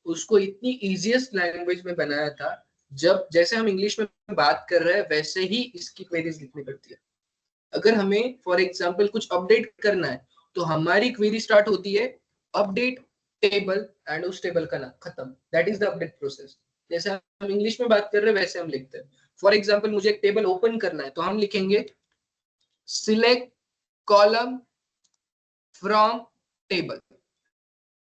उसको इतनी easiest language में बनाया था, जब जैसे हम इंग्लिश में बात कर रहे हैं वैसे ही इसकी क्वेरीज लिखनी पड़ती है। अगर हमें फॉर एग्जांपल कुछ अपडेट करना है तो हमारी क्वेरी स्टार्ट होती है अपडेट टेबल एंड उस टेबल का नाम, खत्म, that is the update process. जैसे हम इंग्लिश में बात कर रहे हैं वैसे हम लिखते हैं। फॉर एग्जांपल मुझे एक टेबल ओपन करना है तो हम लिखेंगे सिलेक्ट कॉलम फ्रॉम टेबल।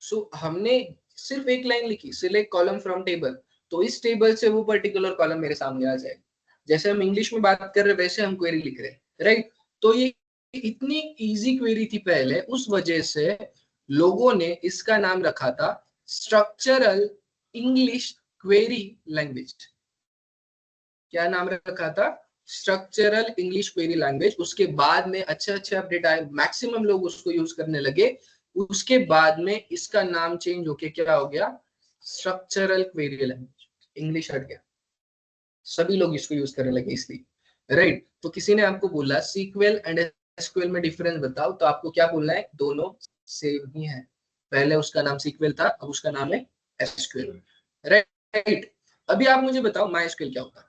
सो हमने सिर्फ एक लाइन लिखी सिलेक्ट कॉलम फ्रॉम टेबल, तो इस टेबल से वो पर्टिकुलर कॉलम मेरे सामने आ जाएगा। जैसे हम इंग्लिश में बात कर रहे हैं वैसे हम क्वेरी लिख रहे हैं, राइट। तो ये इतनी इजी क्वेरी थी पहले, उस वजह से लोगों ने इसका नाम रखा था स्ट्रक्चरल इंग्लिश क्वेरी लैंग्वेज। क्या नाम रखा था? Structural English query language. उसके बाद में अच्छे अच्छे अपडेट आए, मैक्सिमम लोग उसको यूज करने लगे। उसके बाद में इसका नाम चेंज होके क्या हो गया? Structural query language. इंग्लिश हट गया, सभी लोग इसको यूज करने लगे इसलिए, राइट। तो किसी ने आपको बोला सीक्वल एंड एसक्यूएल में डिफरेंस बताओ, तो आपको क्या बोलना है? दोनों सेम ही है। पहले उसका नाम सीक्वल था, अब उसका नाम है एसक्यूएल, राइट। अभी आप मुझे बताओ माइस्क्यूएल क्या होता है?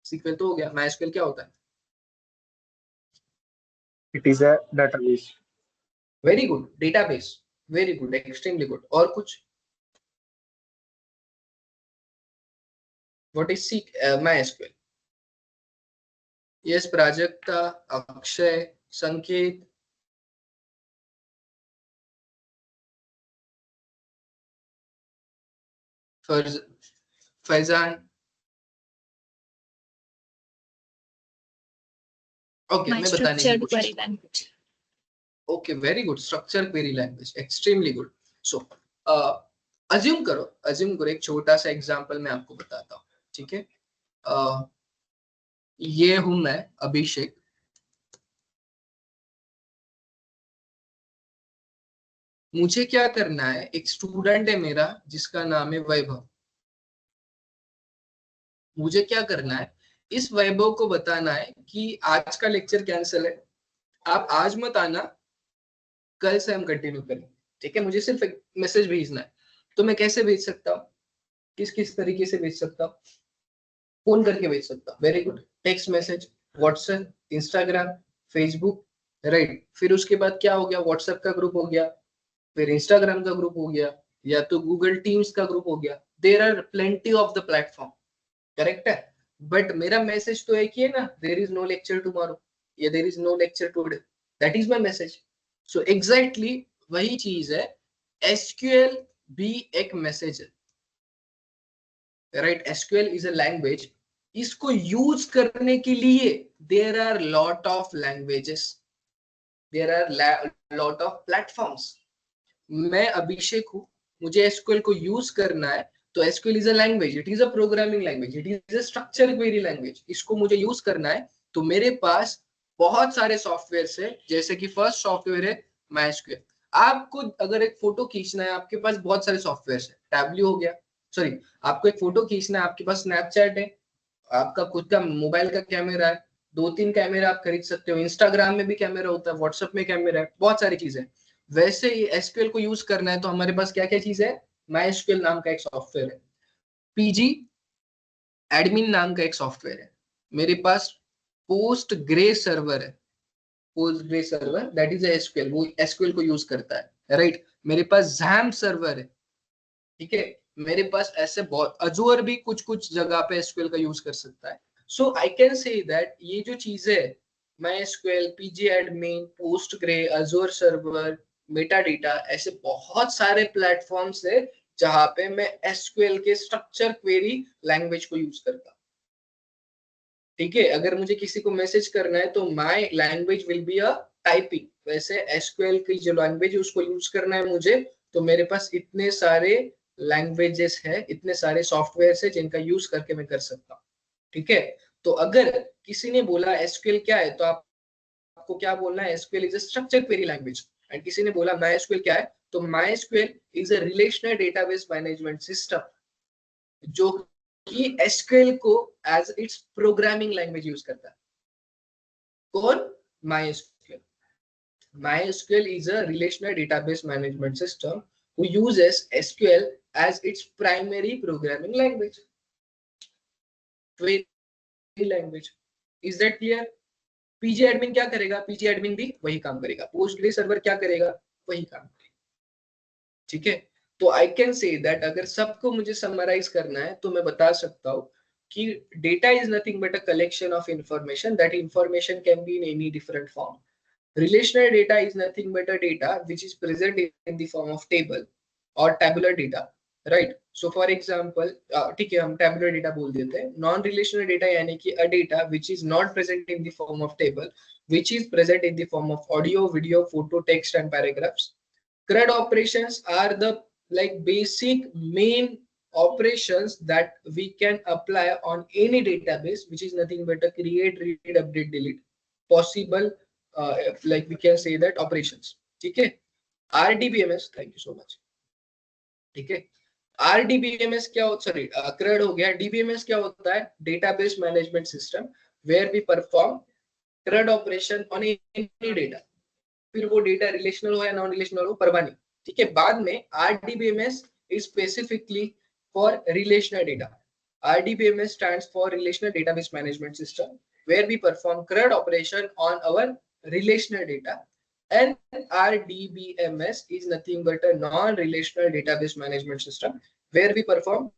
सीक्वल तो हो गया, माइस्क्यूएल क्या होता है? It is a database. Very good, database. Very good, extremely good. और कुछ? What is MySQL? Yes Prajakta, Akshay, Sanket, Faizan. Okay, मैं बताने की कोशिश। Okay, very good, structure query language, extremely good. So assume करो एक छोटा सा एग्जांपल मैं आपको बताता हूँ, ठीक है। ये हूं मैं अभिषेक, मुझे क्या करना है, एक स्टूडेंट है मेरा जिसका नाम है वैभव। मुझे क्या करना है, इस वैभव को बताना है कि आज का लेक्चर कैंसिल है, आप आज मत आना, कल से हम कंटिन्यू करेंगे, ठीक है। मुझे सिर्फ एक मैसेज भेजना है। तो मैं कैसे भेज सकता हूँ, किस किस तरीके से भेज सकता हूँ? फोन करके भेज सकता हूँ, very good. Text message, WhatsApp, Instagram, Facebook, right. फिर उसके बाद क्या हो गया? व्हाट्सएप का ग्रुप हो गया, फिर इंस्टाग्राम का ग्रुप हो गया, या तो गूगल टीम्स का ग्रुप हो गया। There are plenty of the platform, correct है। बट मेरा मैसेज तो एक ही है ना, there is no lecture tomorrow या there is no lecture today, that is my message. So exactly वही चीज है, एसक्यूएल भी एक मैसेज है, right. SQL is a language. इसको यूज करने के लिए there are lot of languages, there are lot of platforms. मैं अभिषेक हूँ, मुझे एसक्यूएल को यूज करना है, तो SQL is a language, it is a programming language, it is a structure query language. इसको मुझे यूज करना है तो मेरे पास बहुत सारे सॉफ्टवेयर है, जैसे कि फर्स्ट सॉफ्टवेयर है माइस्क्यूएल। आपको अगर एक फोटो खींचना है, आपके पास बहुत सारे सॉफ्टवेयर है, टैबल्यू हो गया, सॉरी, आपको एक फोटो खींचना है, आपके पास स्नैपचैट है, आपका खुद का मोबाइल का कैमरा है, 2-3 कैमरा आप खरीद सकते हो, इंस्टाग्राम में भी कैमरा होता है, व्हाट्सएप में कैमरा है, बहुत सारी चीजें। वैसे ही एसक्यूएल को यूज करना है तो हमारे पास क्या क्या चीज है? माइस्क्यूएल नाम का एक सॉफ्टवेयर है, पीजी एडमिन नाम का एक सॉफ्टवेयर है, मेरे पास पोस्ट ग्रे सर्वर है, post grey server that is SQL, वो एसक्यूएल को यूज करता है, राइट। मेरे पास जैम सर्वर है, ठीक है। मेरे पास ऐसे बहुत, अजूर भी कुछ कुछ जगह पे एसक्यूएल का यूज कर सकता है। सो आई कैन से दैट ये जो चीजें है, MySQL, PG admin, Postgre, Azure server, metadata, ऐसे बहुत सारे प्लेटफॉर्म्स है जहां पे मैं एसक्यूएल के स्ट्रक्चर क्वेरी लैंग्वेज को यूज करता हूं, ठीक है। अगर मुझे किसी को मैसेज करना है तो my language will be a typing, वैसे एसक्यूएल की जो लैंग्वेज है उसको यूज करना है मुझे, तो मेरे पास इतने सारे लैंग्वेजेस है, इतने सारे सॉफ्टवेयर है जिनका यूज करके मैं कर सकता हूँ, ठीक है। तो अगर किसी ने बोला एसक्यूएल क्या है, तो आपको क्या बोलना है? SQL is a structure query language. And किसी ने बोला मायस्क्यूएल क्या है, तो MySQL is a relational database management system, जो कि एसक्यूएल को as its programming language use करता है। कौन? MySQL. MySQL is a relational database management system who uses SQL as its primary programming language. Query language. Is that clear? PG admin क्या करेगा? PG admin भी वही काम करेगा. पोस्टग्रे सर्वर क्या करेगा? वही काम करेगा. ठीक है. तो आई कैन से दैट अगर सबको मुझे समराइज करना है तो मैं बता सकता हूँ कि data is nothing but a collection of information. That information can be in any different form. Relational data is nothing but a data which is present in the form of table or tabular data, right? So for example, ठीक है, हम tabular data बोल देते हैं. Non-relational data यानी कि a data which is not present in the form of table, which is present in the form of audio, video, photo, text, and paragraphs. CRUD operations are the like basic main operations that we can apply on any database, which is nothing but a create, read, update, delete. Possible like we can say that operations. ठीक है. RDBMS, thank you so much. ठीक है. RDBMS क्या होता है? Sorry, CRUD हो गया. DBMS क्या होता है? Database management system, where we perform CRUD operation on any data. फिर वो डेटा रिलेशनल हो या नॉन रिलेशनल हो, परवाह नहीं. ठीक है. बाद में RDBMS is specifically for relational data. RDBMS stands for Relational Database Management System, where we perform CRUD operation on our relational data. And RDBMS is nothing but a non-relational database management system, where we perform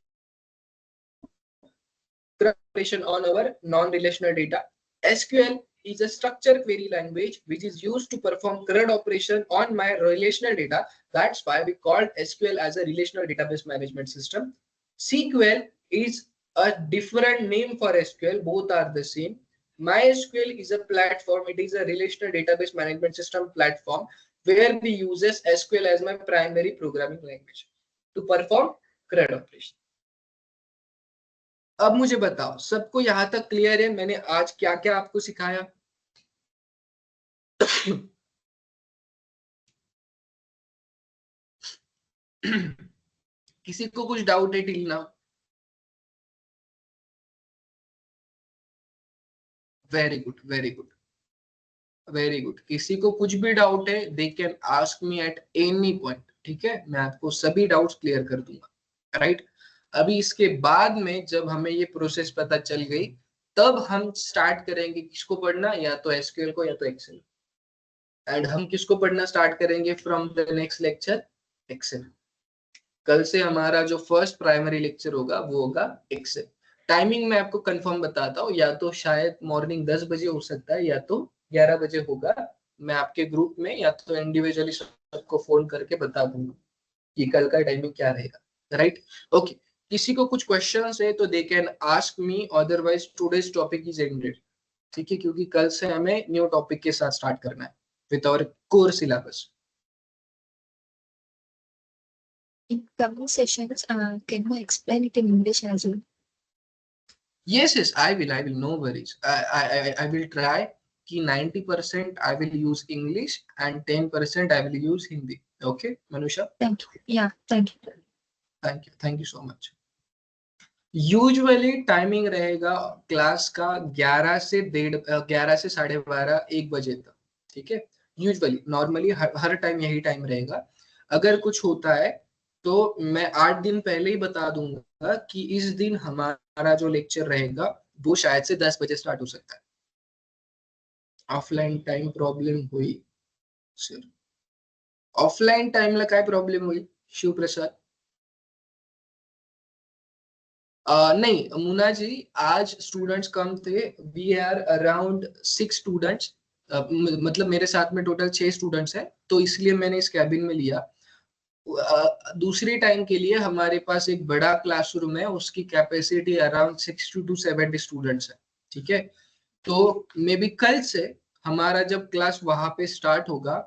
CRUD operation on our non-relational data. SQL is a structured query language which is used to perform CRUD operation on my relational data. That's why we call SQL as a relational database management system. SQL is a different name for SQL. Both are the same. MySQL is a platform. It is a relational database management system platform where we uses SQL as my primary programming language to perform CRUD operation. अब मुझे बताओ, सबको यहां तक clear है? मैंने आज क्या क्या आपको सिखाया? किसी को कुछ डाउट है till now? Very good, very good, very good. किसी को कुछ भी डाउट है, दे can ask me at any point. ठीक है, मैं आपको सभी डाउट्स क्लियर कर दूंगा. राइट. अभी इसके बाद में जब हमें ये प्रोसेस पता चल गई, तब हम स्टार्ट करेंगे किसको पढ़ना, या तो एसक्यूएल को या तो एक्सेल. एंड हम किसको पढ़ना स्टार्ट करेंगे from the next lecture? Excel. कल से हमारा जो फर्स्ट प्राइमरी लेक्चर होगा वो होगा एक्सेल. टाइमिंग मैं आपको कंफर्म बताता हूँ, या तो शायद मॉर्निंग 10 बजे हो सकता है या तो 11 बजे होगा. मैं आपके ग्रुप में या तो इंडिविजुअली सबको फोन करके बता दूंगा कि कल का टाइमिंग क्या रहेगा. राइट. ओके. किसी को कुछ क्वेश्चंस है तो they can ask me, otherwise today's topic is ended. ठीक है, क्योंकि कल से हमें न्यू टॉपिक के साथ स्टार्ट करना है with our core syllabus. In coming sessions, can you explain it in English as well? Yes, yes, I will. No worries. I will try कि 90% I will use English and 10% I will use Hindi. Okay, Manusha? Thank you. Yeah, thank you. Thank you so much. Usually timing रहेगा class का 11 से 12:30 1 बजे तक. ठीक है, usually normally हर time यही time रहेगा. अगर कुछ होता है तो मैं 8 दिन पहले ही बता दूंगा कि इस दिन हमारा जो लेक्चर रहेगा वो शायद से 10 बजे स्टार्ट हो सकता है. ऑफलाइन टाइम प्रॉब्लेम हुई सर? ऑफलाइन टाइमला काय प्रॉब्लेम हुई शिव प्रसाद? नहीं मुना जी, आज स्टूडेंट्स कम थे. We are around 6 students. मतलब मेरे साथ में टोटल 6 स्टूडेंट्स हैं, तो इसलिए मैंने इस कैबिन में लिया. दूसरी टाइम के लिए हमारे पास एक बड़ा क्लासरूम है, उसकी कैपेसिटी अराउंड 60 to 70 स्टूडेंट्स है. ठीक है, तो मे बी कल से हमारा जब क्लास वहां पे स्टार्ट होगा,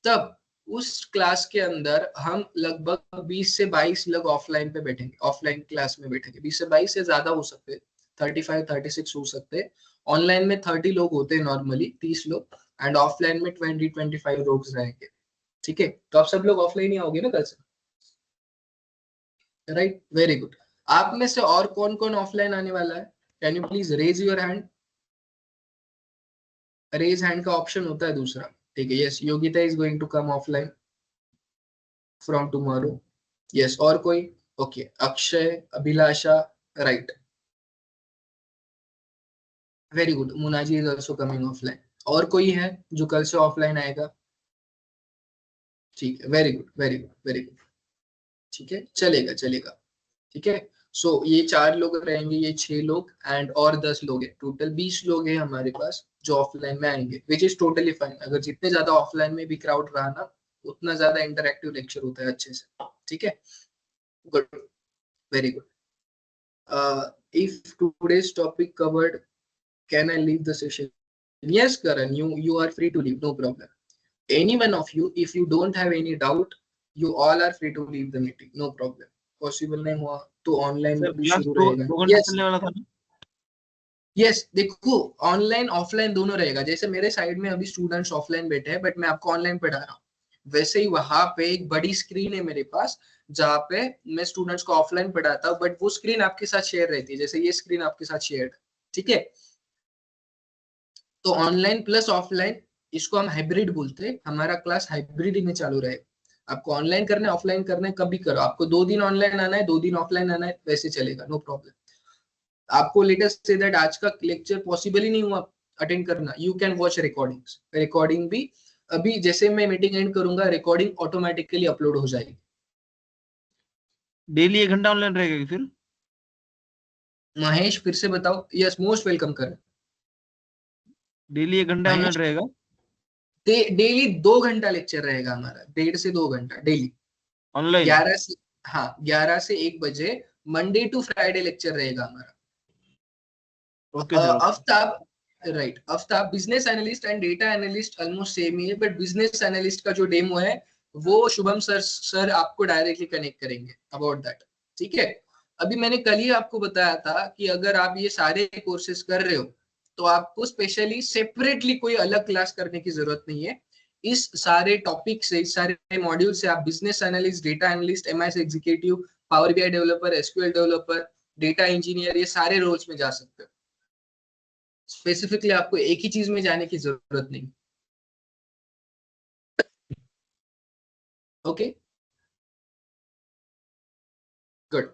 तब उस क्लास के अंदर हम लगभग 20 से 22 लोग ऑफलाइन पे बैठेंगे, ऑफलाइन क्लास में बैठेंगे. 20 से 22 से ज्यादा हो सकते, 35 36 हो सकते. ऑनलाइन में 30 लोग होते हैं नॉर्मली, 30 लोग. एंड ऑफलाइन में 20-25 लोग रहेंगे. ठीक है, तो आप सब लोग ऑफलाइन ही आओगे ना कल से? Right, very good. आप में से और कौन कौन ऑफलाइन आने वाला है? Can you please raise your hand? Raise hand का ऑप्शन होता है दूसरा. ठीक है, yes, Yogita is going to come offline from tomorrow. Yes, और कोई? Okay, Akshay, Abhilasha, right, very good. Munaji is also coming offline. और कोई है जो कल से ऑफलाइन आएगा? ठीक है, very good, very good, very good. ठीक है, चलेगा चलेगा। ठीक है, सो ये 4 लोग रहेंगे, ये 6 लोग, एंड और 10 लोग हैं, टोटल 20 लोग हैं हमारे पास जो ऑफलाइन में आएंगे, विच इज टोटली फाइन। अगर जितने ज्यादा ऑफलाइन में भी क्राउड रहा ना, उतना ज्यादा इंटरेक्टिव लेक्चर होता है अच्छे से। ठीक है, good, very good. If today's topic covered, can I leave the session? Yes, Karan, you are free to leave, no problem. Any one of you, if you don't have any doubt, you all are free to leave the meeting, no problem. Possible नहीं हुआ तो online sir भी class शुरू दो रहेगा। 2 घंटा yes चलने वाला था ना? यस, देखो ऑनलाइन ऑफलाइन दोनों रहेगा। जैसे मेरे साइड में अभी स्टूडेंट्स ऑफलाइन बैठे हैं, बट मैं आपको ऑनलाइन पढ़ा रहा हूँ, वैसे ही वहां पे एक बड़ी स्क्रीन है मेरे पास, जहाँ पे मैं स्टूडेंट्स को ऑफलाइन पढ़ाता हूँ, बट वो स्क्रीन आपके साथ शेयर रहती है, जैसे ये स्क्रीन आपके साथ शेयर है। ठीक है, तो ऑनलाइन प्लस ऑफलाइन, इसको हम हाइब्रिड बोलते हैं। हमारा क्लास हाइब्रिड में चालू रहेगा। आपको ऑनलाइन करना है, ऑफलाइन करना है, कभी करो। आपको 2 दिन ऑनलाइन आना है, 2 दिन ऑफलाइन आना है, वैसे चलेगा, नो प्रॉब्लम। आपको लेटेस्ट से दैट आज का लेक्चर पॉसिबल ही नहीं हुआ अटेंड करना, you can watch recordings. Recording भी अभी जैसे मैं मीटिंग एंड करूंगा, रिकॉर्डिंग ऑटोमेटिकली अपलोड हो जाएगी। डेली 1 घंटा ऑनलाइन रहेगा फिर? महेश फिर से बताओ। यस, मोस्ट वेलकम कर। डेली 1 घंटा ऑनलाइन महेश, रहेगा? डेली 2 घंटा लेक्चर रहेगा हमारा, 1.5 से 2 घंटा डेली। ऑनलाइन? 11 से, हाँ 11 से 1 बजे, मंडे टू फ्राइडे लेक्चर रहेगा हमारा। Okay sir, okay. Aftab, right, Aftab business analyst and data analyst almost same ही है, बट बिजनेस एनालिस्ट का जो डेमो है वो शुभम सर आपको डायरेक्टली कनेक्ट करेंगे अबाउट दैट। ठीक है, अभी मैंने कल ही आपको बताया था कि अगर आप ये सारे कोर्सेज कर रहे हो तो आपको स्पेशली सेपरेटली कोई अलग क्लास करने की जरूरत नहीं है। इस सारे टॉपिक से, इस सारे मॉड्यूल से आप business analyst, data analyst, MIS executive, power BI developer, SQL developer, data engineer, ये सारे रोल्स में जा सकते हो। स्पेसिफिकली आपको एक ही चीज में जाने की जरूरत नहीं। Okay, good.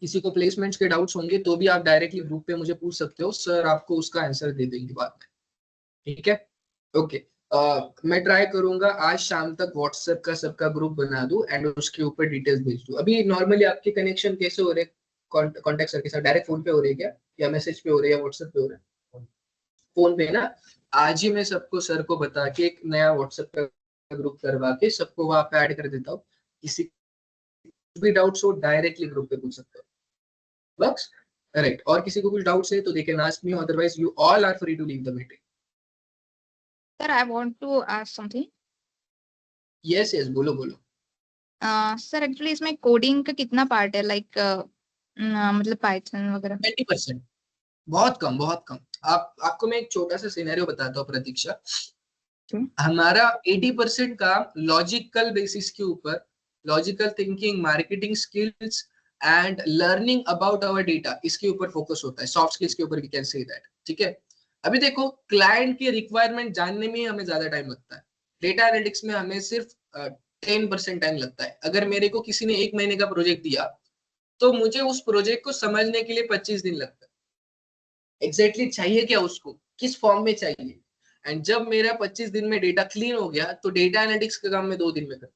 किसी को प्लेसमेंट्स के डाउट्स होंगे तो भी आप डायरेक्टली ग्रुप पे मुझे पूछ सकते हो, सर आपको उसका आंसर दे देंगे बाद में। ठीक है, ओके। मैं ट्राई करूंगा आज शाम तक व्हाट्सएप का सबका ग्रुप बना दूं एंड उसके ऊपर डिटेल्स भेज दूं। अभी नॉर्मली आपके कनेक्शन कैसे हो रहे? कॉन्टेक्ट सर के साथ डायरेक्ट फोन पे हो रही है क्या, या मैसेज पे हो रहे हैं, या व्हाट्सएप पे हो रहे हैं? फोन पे ना। आज ही मैं सबको, सर को बता के एक नया व्हाट्सएप का ग्रुप करवा के सबको वहां पे ऐड कर देता हूँ। किसी भी डाउट्स हो डायरेक्टली ग्रुप पे पूछ सकते हो, बस। राइट, और किसी को कुछ डाउट्स है तो they can ask me, otherwise you all are free to leave the meeting. Sir, I want to ask something. Yes yes, बोलो बोलो। Sir, actually इसमें कोडिंग का कितना पार्ट है, लाइक मतलब पाइथन वगैरह? 20%, बहुत कम, बहुत कम। आपको मैं एक छोटा सा सिनेरियो बताता हूँ प्रतीक्षा। हमारा 80% काम लॉजिकल बेसिस के ऊपर, logical thinking, marketing skills and learning about our data, इसके ऊपर फोकस होता है, सॉफ्ट स्किल्स के ऊपर, वी कैन से दैट। ठीक है, अभी देखो क्लाइंट की रिक्वायरमेंट जानने में ही हमें ज्यादा टाइम लगता है। डेटा एनालिटिक्स में हमें सिर्फ 10% टाइम लगता है। अगर मेरे को किसी ने 1 महीने का प्रोजेक्ट दिया तो मुझे उस प्रोजेक्ट को समझने के लिए 25 दिन लगता है। एग्जैक्टली चाहिए क्या उसको, किस फॉर्म में चाहिए, एंड जब मेरा 25 दिन में डेटा क्लीन हो गया तो डेटा एनालिटिक्स का काम मैं 2 दिन में कर।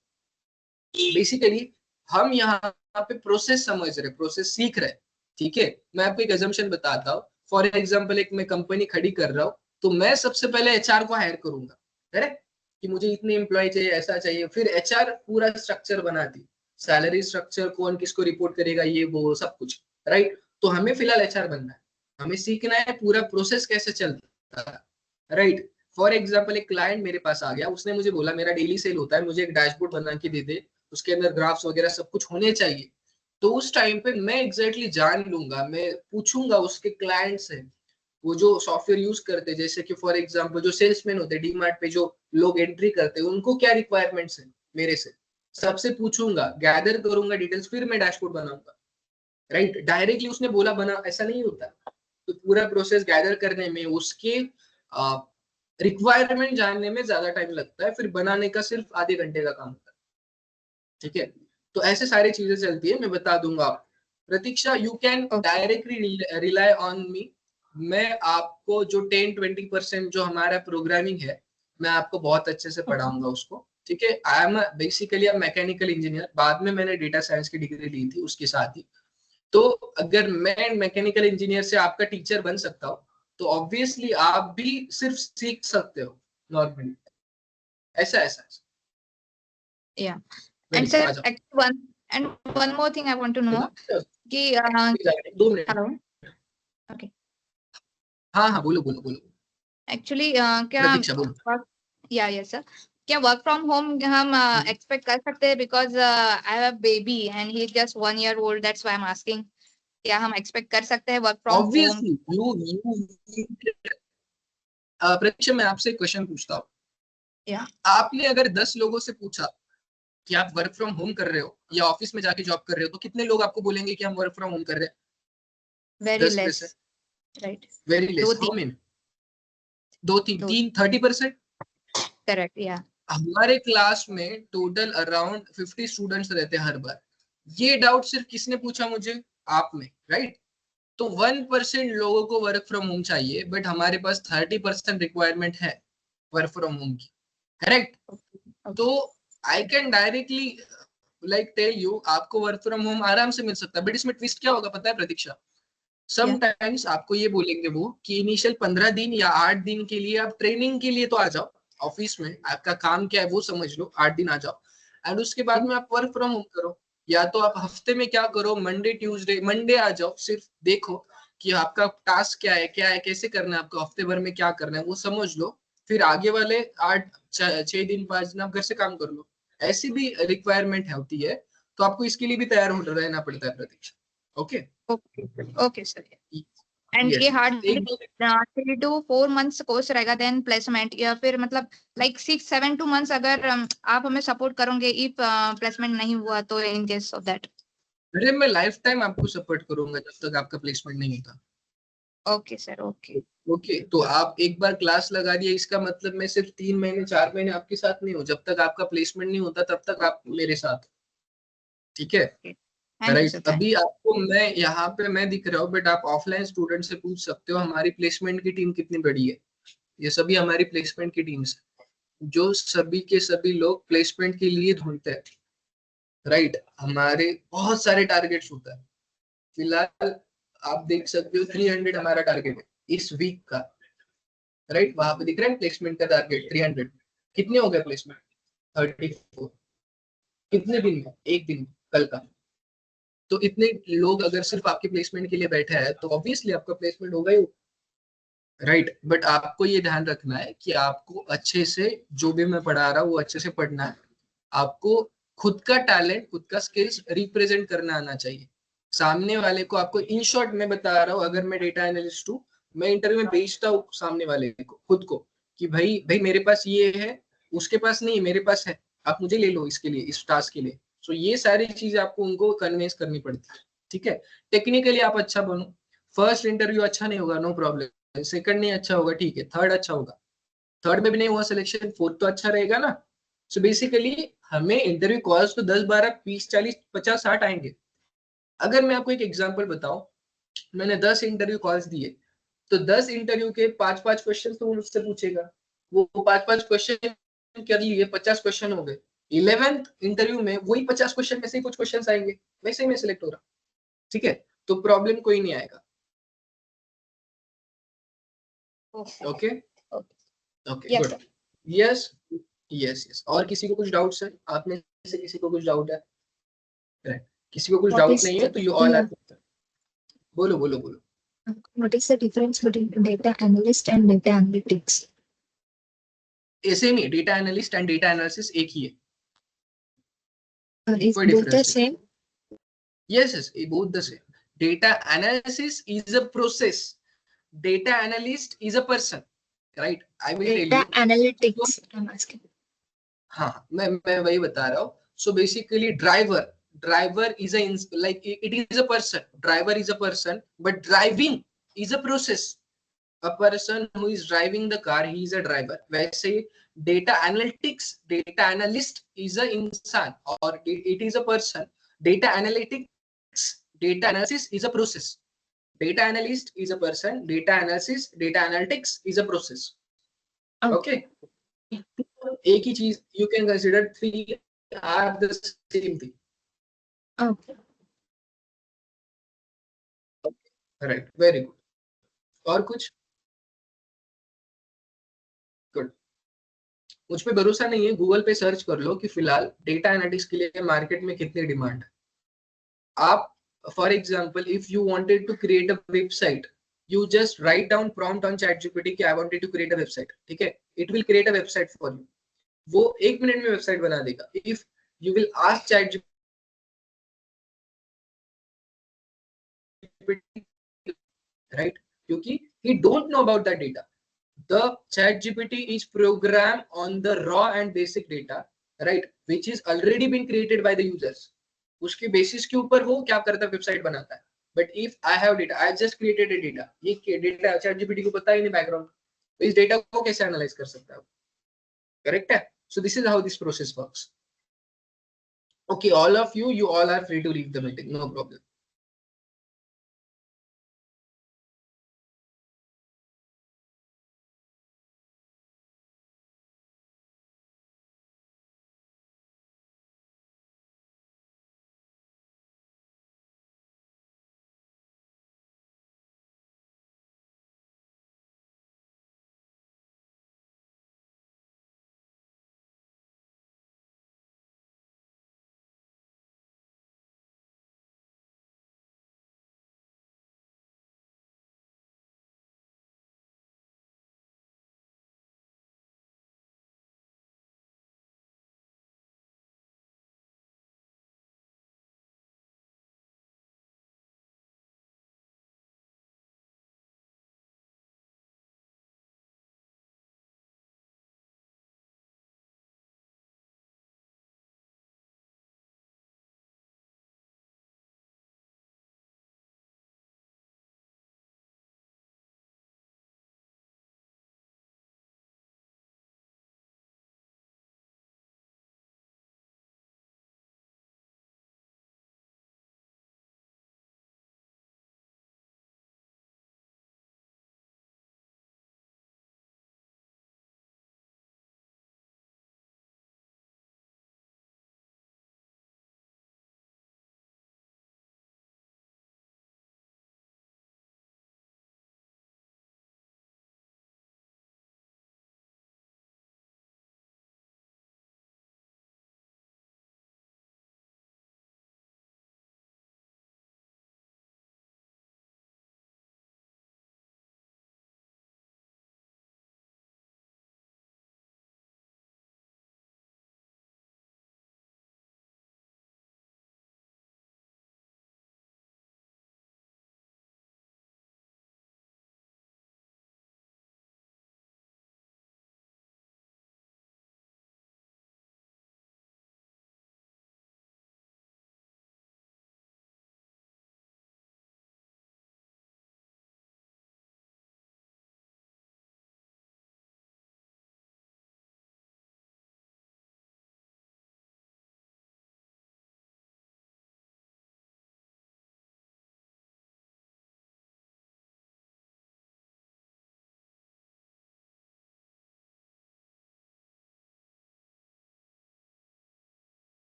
बेसिकली हम यहाँ पे प्रोसेस समझ रहे, प्रोसेस सीख रहे। ठीक है, मैं आपको एक एजम्पशन बताता हूँ। फॉर एग्जाम्पल, एक मैं कंपनी खड़ी कर रहा हूँ, तो मैं सबसे पहले एचआर को हायर करूंगा, करेक्ट, कि मुझे इतने एम्प्लॉय चाहिए, ऐसा चाहिए। फिर एचआर पूरा स्ट्रक्चर बनाती, सैलरी स्ट्रक्चर, कौन किसको रिपोर्ट करेगा, ये वो सब कुछ, राइट। तो हमें फिलहाल एचआर बनना है, हमें सीखना है पूरा प्रोसेस कैसे चलता है, राइट। फॉर एग्जाम्पल, एक क्लाइंट मेरे पास आ गया, उसने मुझे बोला मेरा डेली सेल होता है, मुझे एक डैशबोर्ड बना के दे दे, उसके अंदर ग्राफ्स वगैरह सब कुछ होने चाहिए। तो उस टाइम पे मैं एग्जैक्टली जान लूंगा, मैं पूछूंगा उसके क्लाइंट से, वो जो सॉफ्टवेयर यूज करते हैं, जैसे कि फॉर एग्जांपल जो सेल्समैन होते हैं डीमार्ट पे, जो लोग एंट्री करते हैं, उनको क्या रिक्वायरमेंट्स है मेरे से, सबसे पूछूंगा, गैदर करूंगा डिटेल्स, फिर मैं डैशबोर्ड बनाऊंगा, राइट। डायरेक्टली उसने बोला बना, ऐसा नहीं होता। तो पूरा प्रोसेस गैदर करने में, उसके रिक्वायरमेंट जानने में ज्यादा टाइम लगता है, फिर बनाने का सिर्फ आधे घंटे का काम होता है। ठीक है, तो ऐसे सारी चीजें चलती है, मैं बता दूंगा आपको। Pratiksha, you can directly rely on me. मैं आपको जो 10-20% जो हमारा प्रोग्रामिंग है, मैं आपको बहुत अच्छे से पढ़ाऊंगा उसको। ठीक है, I am basically a mechanical engineer, बाद में मैंने डेटा साइंस की डिग्री ली थी उसके साथ ही। तो अगर मैं मैकेनिकल इंजीनियर से आपका टीचर बन सकता हूँ, तो ऑब्वियसली आप भी सिर्फ सीख सकते हो नॉर्मली। ऐसा ऐसा Yeah. And sir, one more thing I want to know कि 2 मिनट। हेलो, ओके, हाँ हाँ, बोलो बोलो बोलो। एक्चुअली क्या प्रतीक्षा बोलो। या यस सर, क्या वर्क फ्रॉम होम हम एक्सपेक्ट कर सकते हैं? Because I have baby and he is just 1 year old, that's why I am asking, क्या हम एक्सपेक्ट कर सकते हैं work from home? Obviously you Pratiksha, मैं आपसे एक क्वेश्चन पूछता हूँ। या आपने अगर 10 लोगों से पूछा कि आप वर्क फ्रॉम होम कर रहे हो या ऑफिस में जाके जॉब कर रहे हो, तो कितने लोग आपको बोलेंगे कि हम वर्क फ्रॉम होम कर रहे हैं? Very less, right? Very less. How many? 2-3 30%। Correct, या। हमारे क्लास में टोटल अराउंड 50 स्टूडेंट्स रहते हैं हर बार। ये डाउट सिर्फ किसने पूछा मुझे? आपने, राइट? तो 1% लोगों को वर्क फ्रॉम होम चाहिए, बट हमारे पास 30% रिक्वायरमेंट है वर्क फ्रॉम होम की, करेक्ट? तो I can directly like tell you, आपको वर्क फ्रॉम होम आराम से मिल सकता है। बट इसमें ट्विस्ट क्या होगा पता है प्रतीक्षा? समटाइम्स आपको ये बोलेंगे वो कि इनिशियल 15 दिन या 8 दिन के लिए आप ट्रेनिंग के लिए तो आ जाओ ऑफिस में, आपका काम क्या है वो समझ लो, 8 दिन आ जाओ, एंड उसके बाद में आप वर्क फ्रॉम होम करो। या तो आप हफ्ते में क्या करो, मंडे आ जाओ, सिर्फ देखो कि आपका टास्क क्या है, कैसे करना है आपको, हफ्ते भर में क्या करना है वो समझ लो, फिर आगे वाले 6 दिन 5 दिन आप घर से काम कर लो। ऐसी भी रिक्वायरमेंट होती है, तो आपको इसके लिए भी तैयार हो रहना पड़ता है Pratiksha. Okay okay sir. And ये हार्डली 3 to 4 months कोर्स रहेगा, देन प्लेसमेंट, या फिर मतलब लाइक 6-7 months अगर आप हमें सपोर्ट करोगे इफ प्लेसमेंट नहीं हुआ तो, इन केस ऑफ दैट? अरे मैं लाइफ टाइम आपको सपोर्ट करूंगा जब तक आपका प्लेसमेंट नहीं होता। Okay sir, okay. ओके, तो आप एक बार क्लास लगा दिए, इसका मतलब मैं सिर्फ 3 महीने 4 महीने आपके साथ नहीं हूँ। जब तक आपका प्लेसमेंट नहीं होता तब तक आप मेरे साथ। ठीक है, थैंक यू सर। अभी आपको मैं यहाँ पे मैं दिख रहा हूँ, बट आप ऑफलाइन स्टूडेंट से पूछ सकते हो हमारी प्लेसमेंट की टीम कितनी बड़ी है। ये सभी हमारी प्लेसमेंट की टीम्स है, जो सभी के सभी लोग प्लेसमेंट के लिए ढूंढते हैं, राइट? हमारे बहुत सारे टारगेट्स होता है। फिलहाल आप देख सकते हो 300 हमारा टारगेट है इस वीक का, राइट? वहां पे दिख रहा है प्लेसमेंट का टारगेट 300। कितने हो गए प्लेसमेंट? 34। कितने दिन में? एक दिन में, कल का। तो इतने लोग अगर सिर्फ आपके प्लेसमेंट के लिए बैठे हैं, तो ऑब्वियसली आपका प्लेसमेंट होगा ही, राइट? बट आपको ये ध्यान रखना है कि आपको अच्छे से जो भी मैं पढ़ा रहा हूँ वो अच्छे से पढ़ना है। आपको खुद का टैलेंट, खुद का स्किल्स रिप्रेजेंट करना आना चाहिए सामने वाले को। आपको इन शॉर्ट मैं बता रहा हूँ, अगर मैं डेटा एनालिस्ट हूँ, मैं इंटरव्यू में बेचता हूँ सामने वाले को, खुद को, कि भाई भाई मेरे पास ये है, उसके पास नहीं, मेरे पास है, आप मुझे ले लो इसके लिए, इस टास्क के लिए। सो ये सारी चीजें आपको उनको कन्विंस करनी पड़ती है। ठीक है, टेक्निकली आप अच्छा बनो। फर्स्ट इंटरव्यू अच्छा नहीं होगा, नो प्रॉब्लम। सेकंड नहीं अच्छा होगा, ठीक है, थर्ड अच्छा होगा। थर्ड में भी नहीं हुआ सिलेक्शन, फोर्थ तो अच्छा रहेगा ना। सो बेसिकली हमें इंटरव्यू कॉल्स तो 10 12 20 40 50 60 आएंगे। अगर मैं आपको एक एग्जांपल बताऊं, मैंने 10 इंटरव्यू कॉल्स दिए, तो 10 इंटरव्यू के 5-5 क्वेश्चन तो वो मुझसे पूछेगा। वो 5-5 क्वेश्चन कर लिए, 50 क्वेश्चन हो गए। 11th इंटरव्यू में वही 50 क्वेश्चन में से कुछ क्वेश्चन आएंगे, वैसे ही मैं सिलेक्ट हो रहा। ठीक है, तो प्रॉब्लम कोई नहीं आएगा। Okay okay, good. Yes yes yes. और किसी को कुछ डाउट्स है? आप में से किसी को कुछ डाउट है? किसी को कुछ डाउट नहीं है तो यू ऑल आर। बोलो बोलो बोलो। What is the difference between data analyst and data analytics? ऐसे नहीं, data analyst and data analysis एक ही है। Is both the same? Yes, yes, both the same. Data analysis is a process. Data analyst is a person, right? I will tell you. Data analytics, I'm asking. हाँ, मैं वही बता रहा हूँ. So basically, driver is a like it is a person. Driver is a person, but driving is a process. a person who is driving the car, he is a driver. वैसे data analytics, data analyst is a इंसान और it is a person. Data analytics, data analysis is a process. Data analyst is a person. Data analysis, data analytics is a process. Okay. एक ही चीज, you can consider three are the same thing. Okay. Right. Very good. और कुछ? Good. मुझ पे भरोसा नहीं है, Google पे सर्च कर लो कि फिलहाल डेटा एनालिटिक्स के लिए मार्केट में कितनी डिमांड है. आप for example if you wanted to create a website, you just write down prompt on ChatGPT कि I wanted to create a website. ठीक है, it will create a website for you. वो 1 minute में website बना देगा. If you will ask ChatGPT, right? क्योंकि he don't know about that data. The ChatGPT is programmed on the raw and basic data, right? Which is already been created by the users. उसके basis के ऊपर वो क्या करता है, website बनाता है. But if I have data, I just created a data. ये डेटा ChatGPT को पता ही नहीं बैकग्राउंड, तो इस डेटा को कैसे एनालाइज कर सकता है? करेक्ट है. So this is how this process works. Okay, all of you all are free to leave the meeting, no problem.